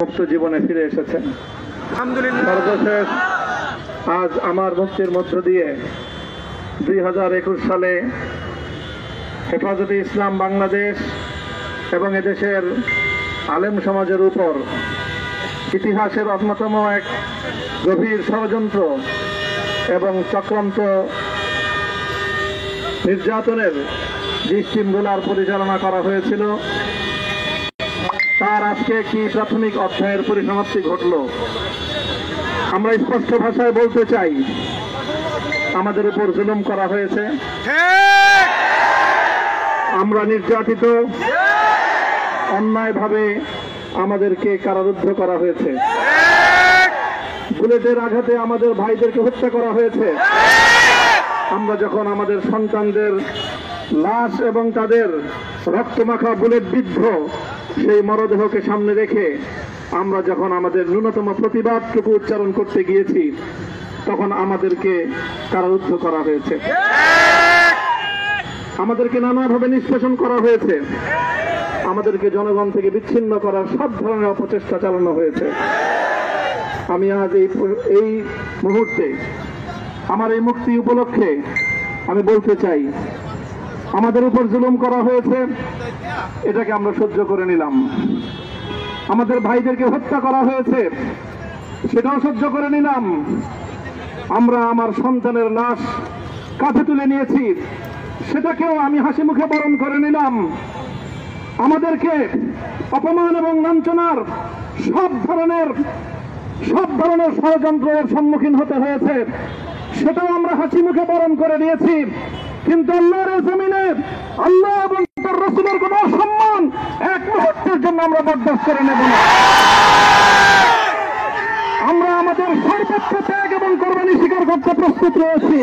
মুক্ত জীবনে ফিরে এসেছেন। সর্বশেষ আজ আমার মুক্তির মধ্য দিয়ে 2021 সালে হেফাজতে ইসলাম বাংলাদেশ এবং এদেশের আলেম সমাজের উপর ইতিহাসের অন্যতম এক গভীর ষড়যন্ত্র এবং চক্রান্ত নির্যাতনের যে স্টিমরোলার পরিচালনা করা হয়েছিল, তার আজকে একটি প্রাথমিক অধ্যায়ের পরিসমাপ্তি ঘটল। আমরা স্পষ্ট ভাষায় বলতে চাই, আমাদের উপর জুলুম করা হয়েছে, আমরা নির্যাতিত, অন্যায়ভাবে আমাদেরকে কারারুদ্ধ করা হয়েছে, বুলেটের আঘাতে আমাদের ভাইদেরকে হত্যা করা হয়েছে। আমরা যখন আমাদের সন্তানদের লাশ এবং তাদের রক্তমাখা বুলেট বিদ্ধ সেই মরদেহকে সামনে রেখে আমরা যখন আমাদের ন্যূনতম প্রতিবাদটুকু উচ্চারণ করতে গিয়েছি, তখন আমাদেরকে কারারুদ্ধ করা হয়েছে, আমাদেরকে নানাভাবে নিষ্পেষণ করা হয়েছে, আমাদেরকে জনগণ থেকে বিচ্ছিন্ন করার সব ধরনের অপচেষ্টা চালানো হয়েছে। আমি আজ এই মুহূর্তে আমার এই মুক্তি উপলক্ষে আমি বলতে চাই, আমাদের উপর জুলুম করা হয়েছে, এটাকে আমরা সহ্য করে নিলাম। আমাদের ভাইদেরকে হত্যা করা হয়েছে, সেটাও সহ্য করে নিলাম। আমরা আমার সন্তানের লাশ কাঁধে তুলে নিয়েছি, সেটাকেও আমি হাসি মুখে বরণ করে নিলাম। আমাদেরকে অপমান এবং লাঞ্ছনার সব ধরনের ষড়যন্ত্রের সম্মুখীন হতে হয়েছে, সেটাও আমরা হাসি মুখে বরণ করে নিয়েছি। কিন্তু আল্লাহর জমিনে আল্লাহ এবং তার রাসূলের কোন সম্মান এক মুহূর্তের জন্য আমরা বরদাস্ত করে নেব না। আমরা আমাদের সর্বোচ্চ ত্যাগ এবং কোরবানি স্বীকার করতে প্রস্তুত রয়েছি,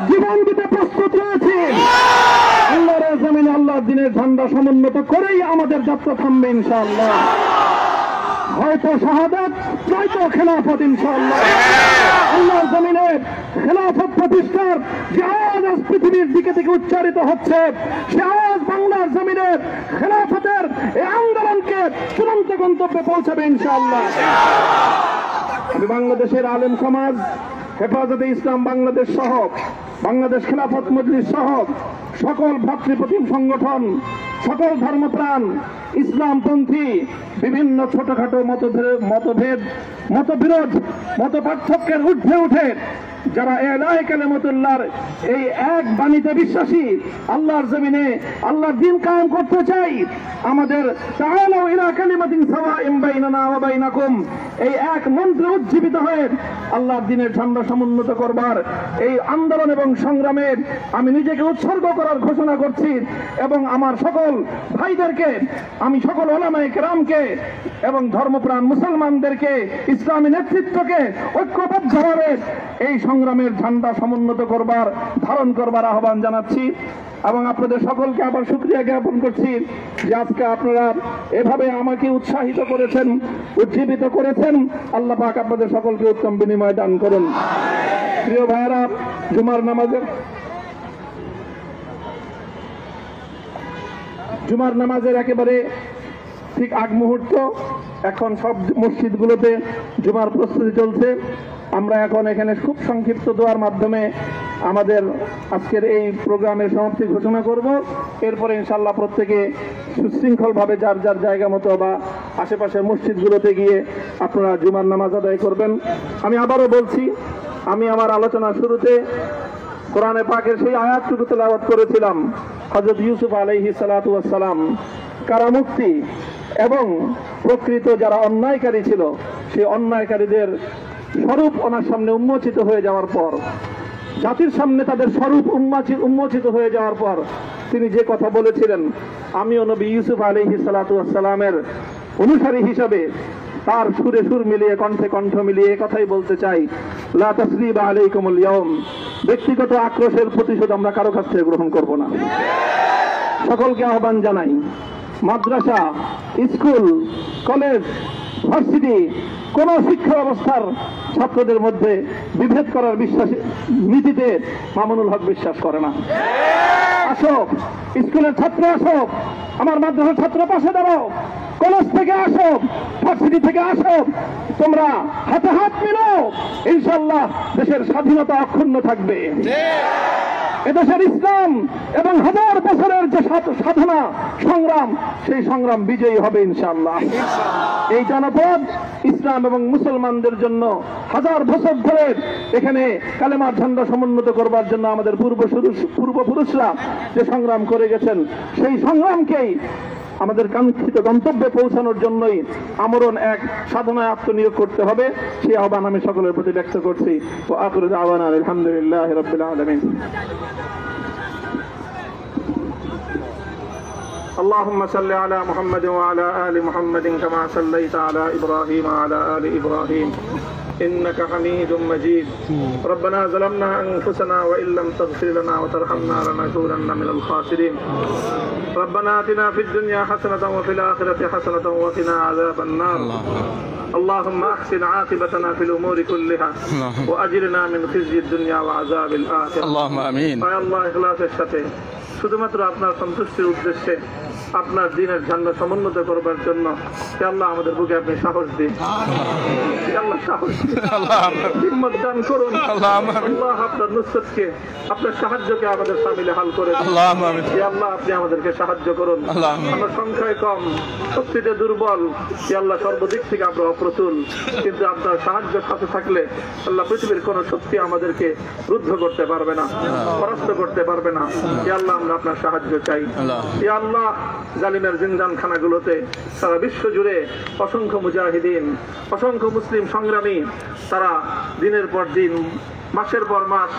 জীবন দিতে প্রস্তুত রয়েছি। আল্লাহর জমিনে আল্লাহর দ্বীনের ঝান্ডা সমুন্নত করেই আমাদের যাত্রা থামবে ইনশাআল্লাহ। হয়তো শাহাদাত, নয়তো খেলাফত ইনশাআল্লাহ। আল্লাহর জমিনে খেলাফত প্রতিষ্ঠার যে আওয়াজ আজ পৃথিবীর দিকে থেকে উচ্চারিত হচ্ছে, সে আওয়াজ বাংলার জমিনে খেলাফতের এই আন্দোলনকে চূড়ান্ত গন্তব্যে পৌঁছাবে ইনশাআল্লাহ। আমি বাংলাদেশের আলেম সমাজ, হেফাজতে ইসলাম বাংলাদেশ সহ বাংলাদেশ খেলাফত মজলিস সহ সকল ভ্রাতৃপ্রতিম সংগঠন, সকল ধর্মপ্রাণ, ইসলামপন্থী বিভিন্ন ছোটখাটো মতভেদ, মতবিরোধ, মত পার্থক্যের ঊর্ধ্বে উঠে যারা ইলাহি কালিমাতুল্লাহর এই এক বাণীতে বিশ্বাসী, আল্লাহর জমিনে আল্লাহর দ্বীন কায়েম করতে চাই, আমাদের তাআলাউ ইলা কালিমাতিন সাওয়াইন বাইনানা ওয়া বাইনাকুম এই এক মন্ত্রে উজ্জীবিত হয়ে আল্লাহর দ্বীনের ঝান্ডা সমুন্নত করবার এই আন্দোলন এবং সংগ্রামে আমি নিজেকে উৎসর্গ করার ঘোষণা করছি। এবং আমার সকল ভাইদেরকে, আমি সকল উলামায়ে কেরামকে এবং ধর্মপ্রাণ মুসলমানদেরকে, ইসলামী নেতৃত্বকে ঐক্যবদ্ধভাবে এই সংগ্রামের ঝান্ডা সমুন্নত করবার, ধারণ করবার আহ্বান জানাচ্ছি। এবং আপনাদের সকলকে আবার শুকরিয়া জ্ঞাপন করছি যে আজকে আপনারা এভাবে আমাকে উৎসাহিত করেছেন, উজ্জীবিত করেছেন। আল্লাহ পাক আপনাদের সকলকে উত্তম বিনিময় দান করুন। প্রিয় ভাইয়েরা, জুমার নামাজের একেবারে ঠিক আগ মুহূর্ত, এখন সব মসজিদগুলোতে জুমার প্রস্তুতি চলছে। আমরা এখন এখানে খুব সংক্ষিপ্ত দোয়ার মাধ্যমে আমাদের আজকের এই প্রোগ্রামের সমাপ্তি ঘোষণা করব। এরপরে ইনশাআল্লাহ প্রত্যেকে সুশৃঙ্খলভাবে যার যার জায়গা মতো বা আশেপাশের মসজিদগুলোতে গিয়ে আপনারা জুমার নামাজ আদায় করবেন। আমি আবারও বলছি, আমি আমার আলোচনার শুরুতে কোরআনে পাকের সেই আয়াতটুকু তেলাওয়াত করেছিলাম, হযরত ইউসুফ আলাইহিস সালাতু ওয়াস সালাম কারামুক্তি এবং প্রকৃত যারা অন্যায়কারী ছিল, সেই অন্যায়কারীদের স্বরূপ ওনার সামনে উন্মোচিত হয়ে যাওয়ার পর, জাতির সামনে তাদের স্বরূপ উন্মোচিত হয়ে যাওয়ার পর তিনি যে কথা বলেছিলেন, আমিও নবী ইউসুফ আলাইহিস সালাতু ওয়াস সালামের অনুসারী হিসাবে তার সুরে সুর মিলিয়ে, কণ্ঠে কণ্ঠ মিলিয়ে কথাই বলতে চাই, লা তাসরিবা আলাইকুমুল ইয়াউম। ব্যক্তিগত আক্রোশের প্রতিশোধ আমরা কারো কাছ থেকে গ্রহণ করব না। সকলকে আহ্বান জানাই, মাদ্রাসা, স্কুল, কলেজ, ভার্সিটি, কোন শিক্ষা ব্যবস্থার ছাত্রদের মধ্যে বিভেদ করার নীতিতে মামুনুল হক বিশ্বাস করে না। আসো, স্কুলের ছাত্র আসো, আমার মাদ্রাসার ছাত্র পাশে দাঁড়াও, কলেজ থেকে আসো, ভার্সিটি থেকে আসো, তোমরা হাতে হাত মিলাও, ইনশাআল্লাহ দেশের স্বাধীনতা অক্ষুণ্ণ থাকবে। এদেশের ইসলাম এবং হাজার বছরের যে সাধনা সংগ্রাম, সেই সংগ্রাম বিজয়ী হবে ইনশাআল্লাহ। এই জনপদ ইসলাম এবং মুসলমানদের জন্য হাজার বছর ধরে এখানে কালেমার ঝান্ডা সমুন্নত করবার জন্য আমাদের পূর্বপুরুষরা যে সংগ্রাম করে গেছেন, সেই সংগ্রামকেই আমাদের কাঙ্ক্ষিত গন্তব্যে পৌঁছানোর জন্যই আমরণ এক সাধনায় আত্মনিয়োগ করতে হবে। সেই আহ্বান আমি সকলের প্রতি ব্যক্ত করছি। ও আখিরু দাওয়ানা আলহামদুলিল্লাহি রাব্বিল আলামিন। اللهم صل على محمد وعلى آل محمد كما صليت على إبراهيم وعلى آل إبراهيم إنك حميد مجيد. ربنا ظلمنا أنفسنا وإن لم تغفر لنا وترحمنا لنكونن من الخاسرين. ربنا آتنا في الدنيا حسنة وفي الآخرة حسنة وقنا عذاب النار. اللهم أحسن عاقبتنا في الأمور كلها وأجرنا من خزي الدنيا وعذاب الآخرة. اللهم آمين. يا الله إخلاصের সাথে শুধুমাত্র আপনার সন্তুষ্টির উদ্দেশ্যে আপনার দ্বীনের ঝান্ডা সমুন্নত করবার জন্য হে আল্লাহ আমাদের বুকে আপনি সাহস দিন, হে আল্লাহ সাহস দিন, হিম্মত দান করুন। আল্লাহ আপনার নুসরতকে, আপনার সাহায্যকে আমাদের সামিলে হাল করে দিন। হে আল্লাহ আপনি আমাদেরকে সাহায্য করুন। আমরা সংখ্যায় কম, শক্তিতে দুর্বল, হে আল্লাহ সর্বদিক থেকে আমরা অপ্রতুল, কিন্তু আপনার সাহায্য সাথে থাকলে আল্লাহ পৃথিবীর কোন শক্তি আমাদেরকে রুদ্ধ করতে পারবে না, পরাস্ত করতে পারবে না। হে আল্লাহ আমরা আপনার সাহায্য চাই। হে আল্লাহ জালিমের জিন্দান খানাগুলোতে সারা বিশ্ব জুড়ে অসংখ্য মুজাহিদিন, অসংখ্য মুসলিম সংগ্রামী, তারা দিনের পর দিন, মাসের পর মাস,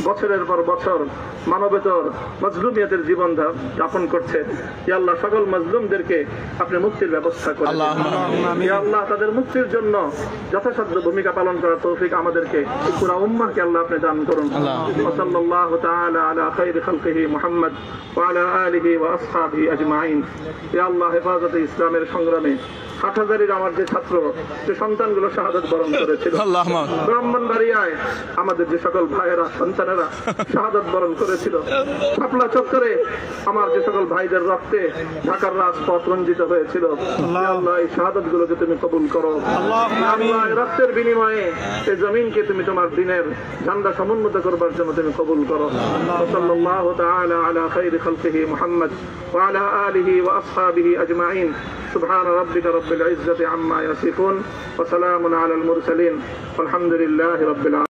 বছরের পর বছর মানবেতর মজলুমিয়তের জীবন যাপন করছে। ইয়া আল্লাহ সকল মজলুমদেরকে আপনি মুক্তির ব্যবস্থা করে দিন। ইয়া আল্লাহ তাদের মুক্তির জন্য যথাসাধ্য ভূমিকা পালন করার তৌফিক আমাদেরকে, পুরা উম্মাহকে আল্লাহ আপনি দান করুন। সাল্লাল্লাহু তাআলা আলা খায়রি খালকিহি মুহাম্মদ ওয়া আলা আলিহি ওয়া আসহাবিহি আজমাইন। ইয়া আল্লাহ হেফাজতে ইসলামের সংগ্রামে হাটহাজারীর আমার যে ছাত্র, যে সন্তানগুলো শাহাদাত বরণ করেছিল, ব্রাহ্মণবাড়িয়ায় আমাদের যে সকল ভাইয়েরা, সন্তানেরা শাহাদাত বরণ করেছিল, শাপলা চত্বরে আমার যে সকল ভাইদের রক্তে ঢাকার রাজপথ রঞ্জিত হয়েছিল, আল্লাহ এই শাহাদাত গুলোকে তুমি কবুল করো। আল্লাহ রক্তের বিনিময়ে এই জমিনকে তুমি তোমার দ্বীনের ঝান্ডা সমুন্নত করবার জন্য তুমি কবুল করো। সাল্লাল্লাহু তাআলা আলা খায়রি খালকিহি মুহাম্মদ ওয়া আলা আলিহি ওয়া আসহাবিহি আজমাইন। সুবহান রাব্বিকা রাব্বিল ইজ্জাতি আম্মা ইয়াসিফুন ওয়া সালামুন আলাল মুরসালিন ওয়ালহামদুলিল্লাহি রাব্বিল আলামিন।